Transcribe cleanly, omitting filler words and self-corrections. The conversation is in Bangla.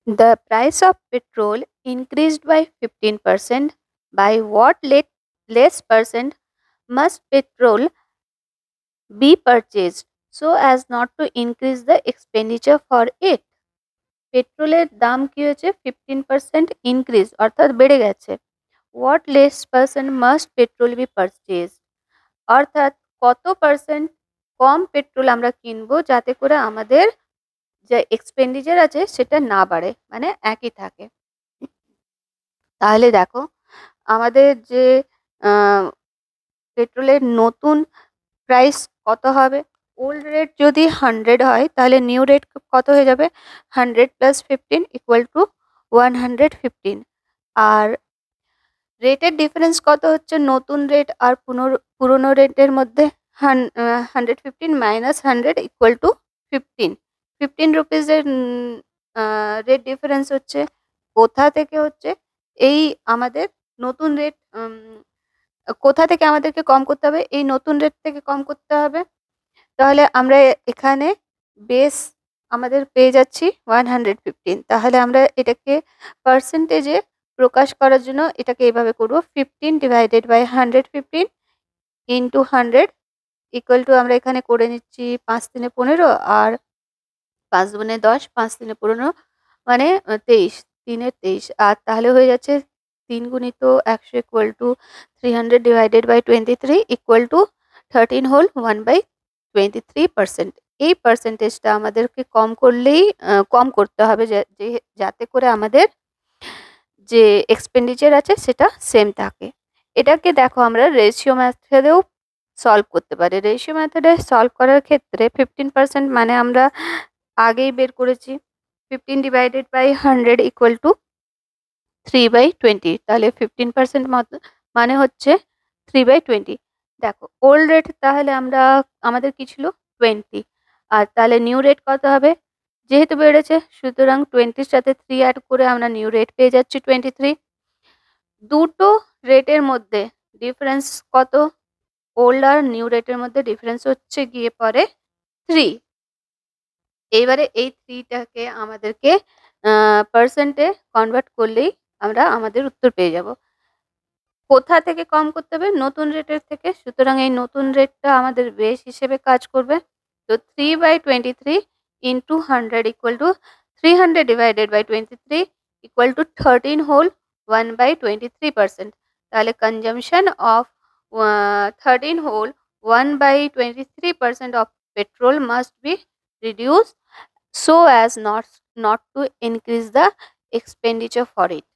The price of petrol increased by 15%. By what less percent must petrol be purchased so as not to increase the expenditure for it? পেট্রোলের দাম কি হয়েছে 15% ইনক্রিজ অর্থাৎ বেড়ে গেছে। What less percent must petrol be purchase অর্থাৎ কত পার্সেন্ট কম পেট্রোল আমরা কিনবো যাতে করে আমাদের যে এক্সপেন্ডিচার আছে সেটা না বাড়ে, মানে একই থাকে। তাহলে দেখো আমাদের যে পেট্রোলের নতুন প্রাইস কত হবে। ওল্ড রেট যদি 100 হয় তাহলে নিউ রেট কত হয়ে যাবে 100 প্লাস 15 ইকুয়াল টু 115। আর রেটের ডিফারেন্স কত হচ্ছে নতুন রেট আর পুরনো রেটের মধ্যে 115 মাইনাস 100 ইকুয়াল টু 15। 15 রুপিজের রেট ডিফারেন্স হচ্ছে কোথা থেকে হচ্ছে এই আমাদের নতুন রেট কোথা থেকে আমাদেরকে কম করতে হবে, এই নতুন রেট থেকে কম করতে হবে। তাহলে আমরা এখানে বেস আমাদের পেয়ে যাচ্ছি 115। তাহলে আমরা এটাকে পার্সেন্টেজে প্রকাশ করার জন্য এটাকে এইভাবে করব 15 divided by 115 into 100 equal to আমরা এখানে করে নিচ্ছি 5 3 15 আর 5 দুগুণে 10 5 3 15 মানে 23 3 23। আর তাহলে হয়ে যাচ্ছে 3 গুণিত 100 equal to 300 divided by 23 equal to 13 whole 1/23%। এই পার্সেন্টেজটা আমাদেরকে কম করলেই কম করতে হবে যাতে করে আমাদের যে এক্সপেন্ডিচার আছে সেটা সেম থাকে। এটাকে দেখো আমরা রেশিও মেথডেও সলভ করতে পারি। রেশিও মেথডে সলভ করার ক্ষেত্রে 15% মানে আমরা আগেই বের করেছি 15 ডিভাইডেড বাই 100 ইকুয়াল টু 3/20। তাহলে 15% মানে হচ্ছে 3/20। দেখো ওল্ড রেট তাহলে আমাদের কি ছিল 20, আর তাহলে নিউ রেট কত হবে যেহেতু বেড়েছে সুতরাং 20-র সাথে 3 অ্যাড করে আমরা নিউ রেট পেয়ে যাচ্ছি 23। দুটো রেটের মধ্যে ডিফারেন্স কত, ওল্ড আর নিউ রেটের মধ্যে ডিফারেন্স হচ্ছে গিয়ে পরে 3। এইবারে এই 3টাকে আমাদেরকে পার্সেন্টে কনভার্ট করলেই আমরা আমাদের উত্তর পেয়ে যাব। কোথা থেকে কম করতে হবে নতুন রেটের থেকে, সুতরাং এই নতুন রেটটা আমাদের বেস হিসেবে কাজ করবে। তো 3/23 into 100 equal to 300 divided by 23 equal to 13 whole 1/23%। তাহলে consumption of 13 whole 1/23% of petrol must be reduced so as not to increase the expenditure for it.